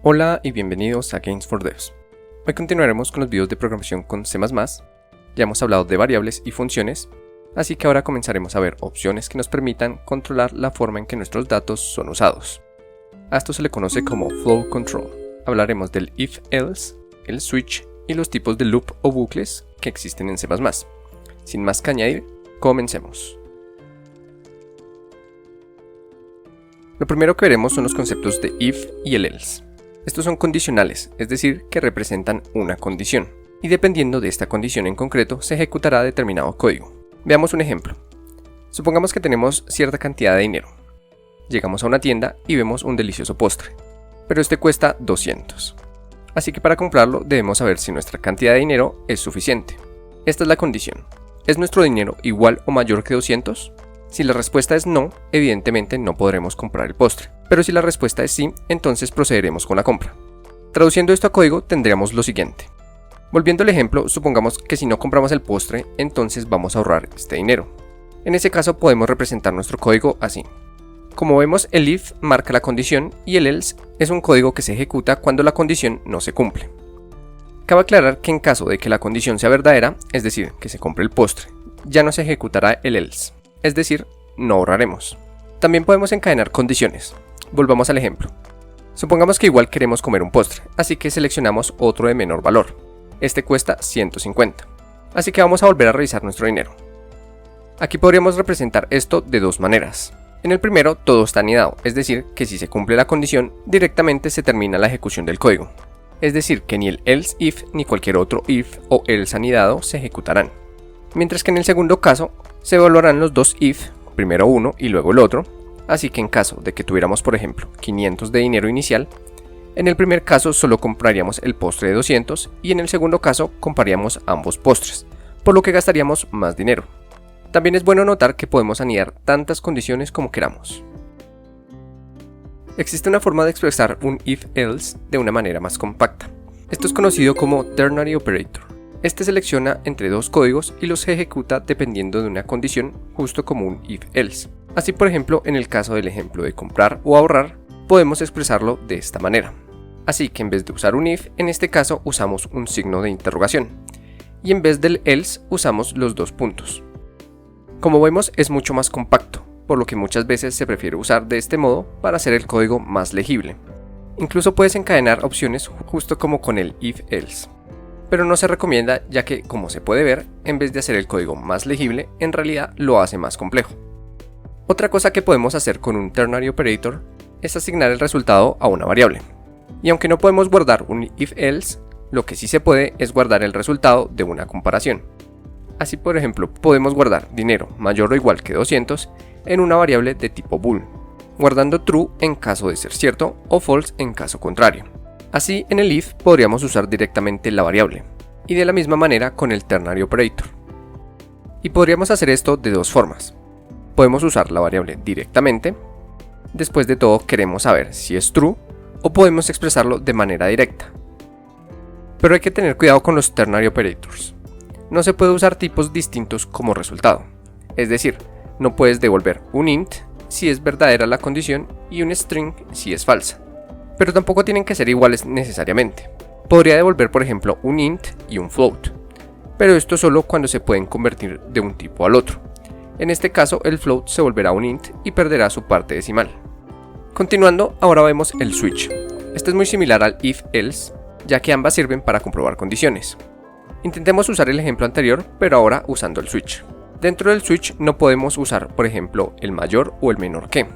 Hola y bienvenidos a Games for Devs. Hoy continuaremos con los videos de programación con C++. Ya hemos hablado de variables y funciones, así que ahora comenzaremos a ver opciones que nos permitan controlar la forma en que nuestros datos son usados. A esto se le conoce como Flow Control. Hablaremos del if-else, el switch y los tipos de loop o bucles que existen en C++. Sin más que añadir, comencemos. Lo primero que veremos son los conceptos de if y el else. Estos son condicionales, es decir, que representan una condición, y dependiendo de esta condición en concreto, se ejecutará determinado código. Veamos un ejemplo. Supongamos que tenemos cierta cantidad de dinero. Llegamos a una tienda y vemos un delicioso postre, pero este cuesta 200. Así que para comprarlo debemos saber si nuestra cantidad de dinero es suficiente. Esta es la condición. ¿Es nuestro dinero igual o mayor que 200? Si la respuesta es no, evidentemente no podremos comprar el postre. Pero si la respuesta es sí, entonces procederemos con la compra. Traduciendo esto a código tendríamos lo siguiente. Volviendo al ejemplo, supongamos que si no compramos el postre, entonces vamos a ahorrar este dinero. En ese caso podemos representar nuestro código así. Como vemos, el if marca la condición y el else es un código que se ejecuta cuando la condición no se cumple. Cabe aclarar que en caso de que la condición sea verdadera, es decir, que se compre el postre, ya no se ejecutará el else, es decir, no ahorraremos. También podemos encadenar condiciones. Volvamos al ejemplo. Supongamos que igual queremos comer un postre, así que seleccionamos otro de menor valor. Este cuesta 150. Así que vamos a volver a revisar nuestro dinero. Aquí podríamos representar esto de dos maneras. En el primero, todo está anidado, es decir, que si se cumple la condición, directamente se termina la ejecución del código. Es decir, que ni el else if ni cualquier otro if o else anidado se ejecutarán. Mientras que en el segundo caso, se evaluarán los dos if, primero uno y luego el otro. Así que en caso de que tuviéramos, por ejemplo, 500 de dinero inicial, en el primer caso solo compraríamos el postre de 200 y en el segundo caso compraríamos ambos postres, por lo que gastaríamos más dinero. También es bueno notar que podemos anidar tantas condiciones como queramos. Existe una forma de expresar un if-else de una manera más compacta. Esto es conocido como ternary operator. Este selecciona entre dos códigos y los ejecuta dependiendo de una condición, justo como un if-else. Así, por ejemplo, en el caso del ejemplo de comprar o ahorrar, podemos expresarlo de esta manera. Así que en vez de usar un if, en este caso usamos un signo de interrogación. Y en vez del else, usamos los dos puntos. Como vemos, es mucho más compacto, por lo que muchas veces se prefiere usar de este modo para hacer el código más legible. Incluso puedes encadenar opciones justo como con el if-else. Pero no se recomienda, ya que, como se puede ver, en vez de hacer el código más legible, en realidad lo hace más complejo. Otra cosa que podemos hacer con un ternary operator es asignar el resultado a una variable. Y aunque no podemos guardar un if-else, lo que sí se puede es guardar el resultado de una comparación. Así, por ejemplo, podemos guardar dinero mayor o igual que 200 en una variable de tipo bool, guardando true en caso de ser cierto o false en caso contrario. Así, en el if podríamos usar directamente la variable, y de la misma manera con el ternary operator. Y podríamos hacer esto de dos formas. Podemos usar la variable directamente. Después de todo, queremos saber si es true, o podemos expresarlo de manera directa. Pero hay que tener cuidado con los ternary operators. No se puede usar tipos distintos como resultado. Es decir, no puedes devolver un int si es verdadera la condición y un string si es falsa. Pero tampoco tienen que ser iguales necesariamente. Podría devolver, por ejemplo, un int y un float. Pero esto solo cuando se pueden convertir de un tipo al otro. En este caso, el float se volverá un int y perderá su parte decimal. Continuando, ahora vemos el switch. Este es muy similar al if-else, ya que ambas sirven para comprobar condiciones. Intentemos usar el ejemplo anterior, pero ahora usando el switch. Dentro del switch no podemos usar, por ejemplo, el mayor o el menor que,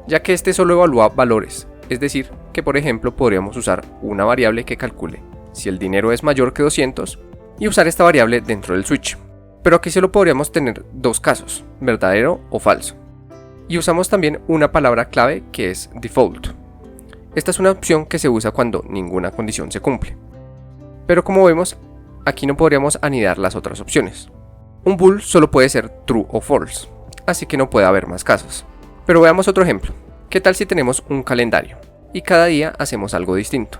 ya que este solo evalúa valores, es decir, que por ejemplo podríamos usar una variable que calcule si el dinero es mayor que 200 y usar esta variable dentro del switch. Pero aquí solo podríamos tener dos casos, verdadero o falso. Y usamos también una palabra clave que es default. Esta es una opción que se usa cuando ninguna condición se cumple. Pero como vemos, aquí no podríamos anidar las otras opciones. Un bool solo puede ser true o false, así que no puede haber más casos. Pero veamos otro ejemplo. ¿Qué tal si tenemos un calendario y cada día hacemos algo distinto?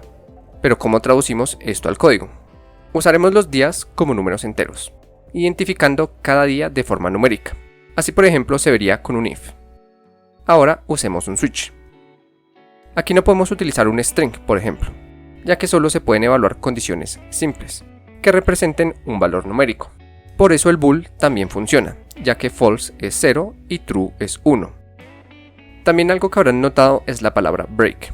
Pero ¿cómo traducimos esto al código? Usaremos los días como números enteros, identificando cada día de forma numérica. Así, por ejemplo, se vería con un if. Ahora usemos un switch. Aquí no podemos utilizar un string, por ejemplo, ya que solo se pueden evaluar condiciones simples, que representen un valor numérico. Por eso el bool también funciona, ya que false es 0 y true es 1. También algo que habrán notado es la palabra break.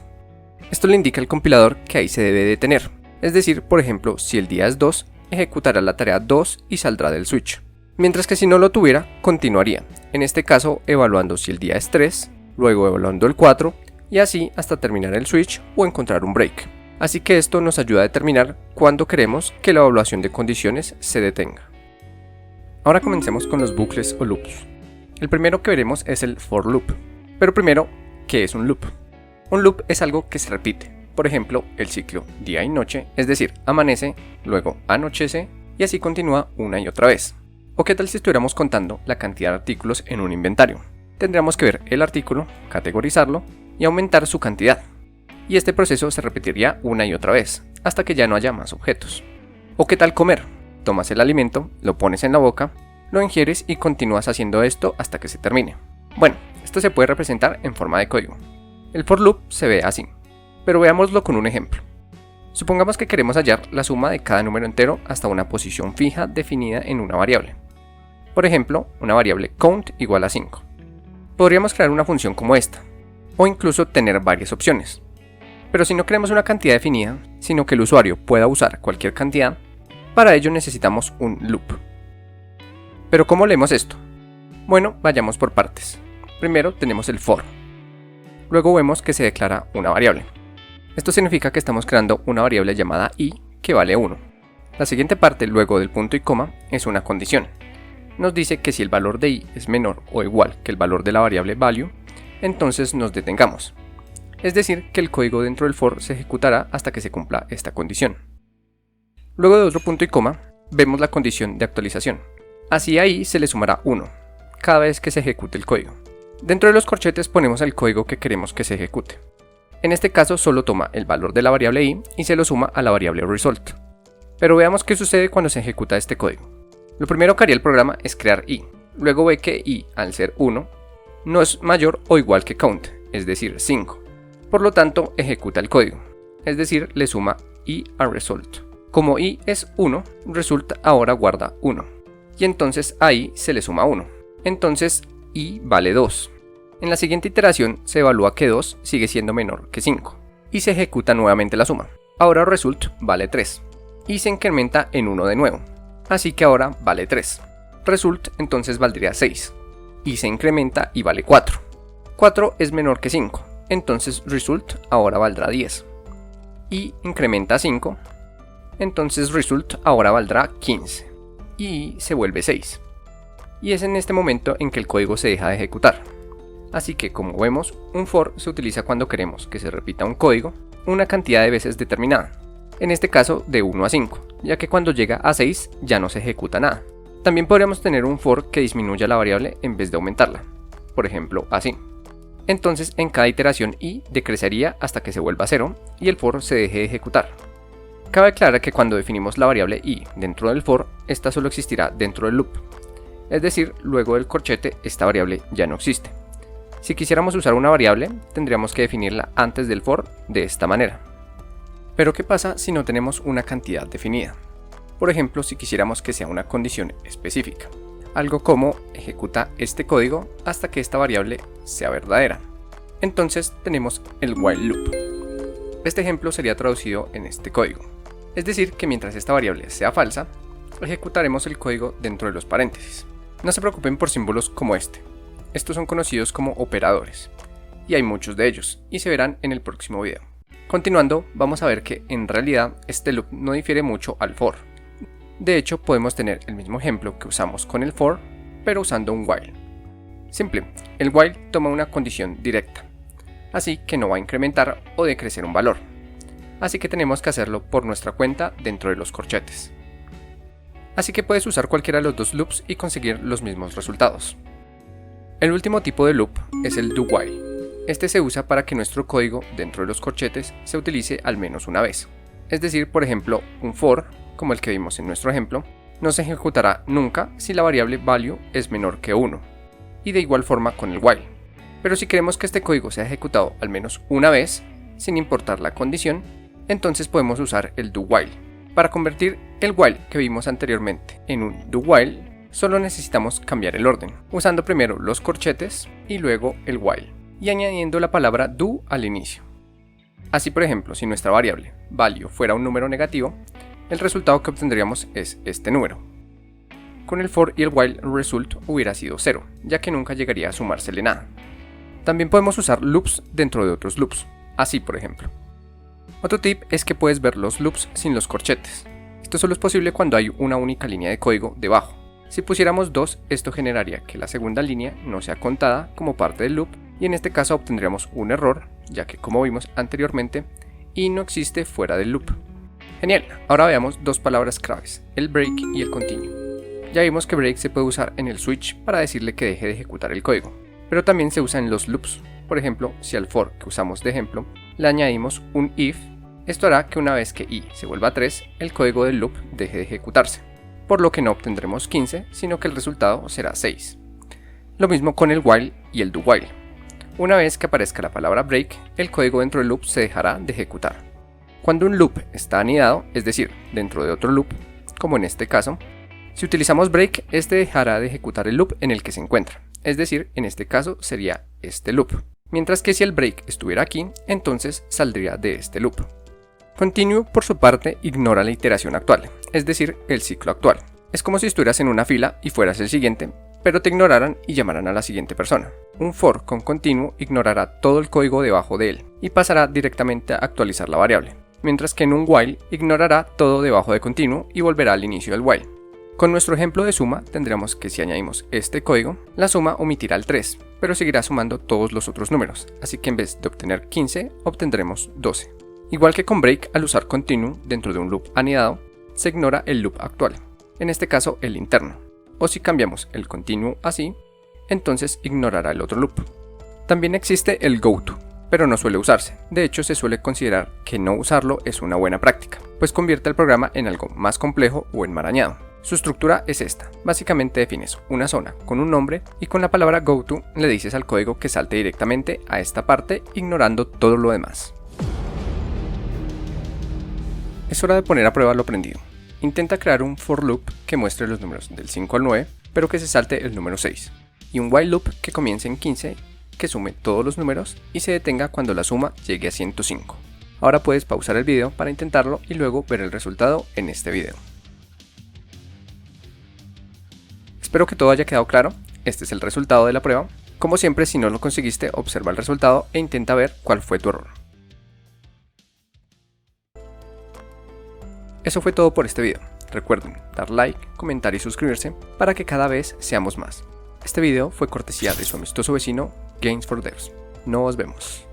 Esto le indica al compilador que ahí se debe detener, es decir, por ejemplo, si el día es 2, ejecutará la tarea 2 y saldrá del switch, mientras que si no lo tuviera, continuaría, en este caso evaluando si el día es 3, luego evaluando el 4, y así hasta terminar el switch o encontrar un break. Así que esto nos ayuda a determinar cuándo queremos que la evaluación de condiciones se detenga. Ahora comencemos con los bucles o loops. El primero que veremos es el for loop. Pero primero, ¿qué es un loop? Un loop es algo que se repite. Por ejemplo, el ciclo día y noche, es decir, amanece, luego anochece y así continúa una y otra vez. ¿O qué tal si estuviéramos contando la cantidad de artículos en un inventario? Tendríamos que ver el artículo, categorizarlo y aumentar su cantidad. Y este proceso se repetiría una y otra vez, hasta que ya no haya más objetos. ¿O qué tal comer? Tomas el alimento, lo pones en la boca, lo ingieres y continúas haciendo esto hasta que se termine. Bueno, esto se puede representar en forma de código. El for loop se ve así, pero veámoslo con un ejemplo. Supongamos que queremos hallar la suma de cada número entero hasta una posición fija definida en una variable. Por ejemplo, una variable count igual a 5. Podríamos crear una función como esta, o incluso tener varias opciones. Pero si no queremos una cantidad definida, sino que el usuario pueda usar cualquier cantidad, para ello necesitamos un loop. ¿Pero cómo leemos esto? Bueno, vayamos por partes. Primero tenemos el for. Luego vemos que se declara una variable. Esto significa que estamos creando una variable llamada i que vale 1. La siguiente parte, luego del punto y coma, es una condición. Nos dice que si el valor de i es menor o igual que el valor de la variable value, entonces nos detengamos. Es decir, que el código dentro del for se ejecutará hasta que se cumpla esta condición. Luego de otro punto y coma, vemos la condición de actualización. Así ahí se le sumará 1, cada vez que se ejecute el código. Dentro de los corchetes ponemos el código que queremos que se ejecute. En este caso solo toma el valor de la variable i y se lo suma a la variable result. Pero veamos qué sucede cuando se ejecuta este código. Lo primero que haría el programa es crear i. Luego ve que i, al ser 1, no es mayor o igual que count, es decir, 5. Por lo tanto, ejecuta el código, es decir, le suma i a result. Como i es 1, result ahora guarda 1. Y entonces a i se le suma 1. Entonces i vale 2. En la siguiente iteración se evalúa que 2 sigue siendo menor que 5. Y se ejecuta nuevamente la suma. Ahora result vale 3. Y se incrementa en 1 de nuevo. Así que ahora vale 3. Result entonces valdría 6. Y se incrementa y vale 4. 4 es menor que 5. Entonces result ahora valdrá 10. Y incrementa a 5. Entonces result ahora valdrá 15. Y se vuelve 6. Y es en este momento en que el código se deja de ejecutar. Así que, como vemos, un for se utiliza cuando queremos que se repita un código una cantidad de veces determinada. En este caso de 1 a 5, ya que cuando llega a 6 ya no se ejecuta nada. También podríamos tener un for que disminuya la variable en vez de aumentarla. Por ejemplo, así. Entonces en cada iteración i decrecería hasta que se vuelva 0 y el for se deje de ejecutar. Cabe aclarar que cuando definimos la variable i dentro del for, esta solo existirá dentro del loop. Es decir, luego del corchete esta variable ya no existe. Si quisiéramos usar una variable, tendríamos que definirla antes del for de esta manera. Pero ¿qué pasa si no tenemos una cantidad definida? Por ejemplo, si quisiéramos que sea una condición específica. Algo como ejecuta este código hasta que esta variable sea verdadera. Entonces tenemos el while loop. Este ejemplo sería traducido en este código. Es decir, que mientras esta variable sea falsa, ejecutaremos el código dentro de los paréntesis. No se preocupen por símbolos como este. Estos son conocidos como operadores. Y hay muchos de ellos, y se verán en el próximo video. Continuando, vamos a ver que en realidad este loop no difiere mucho al for. De hecho, podemos tener el mismo ejemplo que usamos con el for, pero usando un while. Simple, el while toma una condición directa, así que no va a incrementar o decrecer un valor. Así que tenemos que hacerlo por nuestra cuenta dentro de los corchetes. Así que puedes usar cualquiera de los dos loops y conseguir los mismos resultados. El último tipo de loop es el do while. Este se usa para que nuestro código dentro de los corchetes se utilice al menos una vez. Es decir, por ejemplo, un for, como el que vimos en nuestro ejemplo, no se ejecutará nunca si la variable value es menor que 1. Y de igual forma con el while. Pero si queremos que este código sea ejecutado al menos una vez, sin importar la condición, entonces podemos usar el do while. Para convertir el while que vimos anteriormente en un do while, solo necesitamos cambiar el orden, usando primero los corchetes y luego el while, y añadiendo la palabra do al inicio. Así, por ejemplo, si nuestra variable value fuera un número negativo, el resultado que obtendríamos es este número. Con el for y el while el result hubiera sido 0, ya que nunca llegaría a sumársele nada. También podemos usar loops dentro de otros loops, así por ejemplo. Otro tip es que puedes ver los loops sin los corchetes. Esto solo es posible cuando hay una única línea de código debajo. Si pusiéramos 2, esto generaría que la segunda línea no sea contada como parte del loop y en este caso obtendríamos un error, ya que como vimos anteriormente, y no existe fuera del loop. Genial, ahora veamos dos palabras claves, el break y el continue. Ya vimos que break se puede usar en el switch para decirle que deje de ejecutar el código, pero también se usa en los loops. Por ejemplo, si al for que usamos de ejemplo le añadimos un if, esto hará que una vez que i se vuelva 3, el código del loop deje de ejecutarse, por lo que no obtendremos 15, sino que el resultado será 6. Lo mismo con el while y el do while. Una vez que aparezca la palabra break, el código dentro del loop se dejará de ejecutar. Cuando un loop está anidado, es decir, dentro de otro loop, como en este caso, si utilizamos break, este dejará de ejecutar el loop en el que se encuentra, es decir, en este caso sería este loop. Mientras que si el break estuviera aquí, entonces saldría de este loop. Continue, por su parte, ignora la iteración actual, es decir, el ciclo actual. Es como si estuvieras en una fila y fueras el siguiente, pero te ignoraran y llamaran a la siguiente persona. Un for con continue ignorará todo el código debajo de él y pasará directamente a actualizar la variable, mientras que en un while ignorará todo debajo de continue y volverá al inicio del while. Con nuestro ejemplo de suma tendríamos que si añadimos este código, la suma omitirá el 3, pero seguirá sumando todos los otros números, así que en vez de obtener 15, obtendremos 12. Igual que con break, al usar continue dentro de un loop anidado, se ignora el loop actual, en este caso el interno, o si cambiamos el continue así, entonces ignorará el otro loop. También existe el goto, pero no suele usarse. De hecho, se suele considerar que no usarlo es una buena práctica, pues convierte el programa en algo más complejo o enmarañado. Su estructura es esta. Básicamente defines una zona con un nombre y con la palabra goto le dices al código que salte directamente a esta parte, ignorando todo lo demás. Es hora de poner a prueba lo aprendido. Intenta crear un for loop que muestre los números del 5 al 9, pero que se salte el número 6, y un while loop que comience en 15, que sume todos los números y se detenga cuando la suma llegue a 105. Ahora puedes pausar el video para intentarlo y luego ver el resultado en este video. Espero que todo haya quedado claro. Este es el resultado de la prueba. Como siempre, si no lo conseguiste, observa el resultado e intenta ver cuál fue tu error. Eso fue todo por este video. Recuerden dar like, comentar y suscribirse para que cada vez seamos más. Este video fue cortesía de su amistoso vecino Games for Devs. Nos vemos.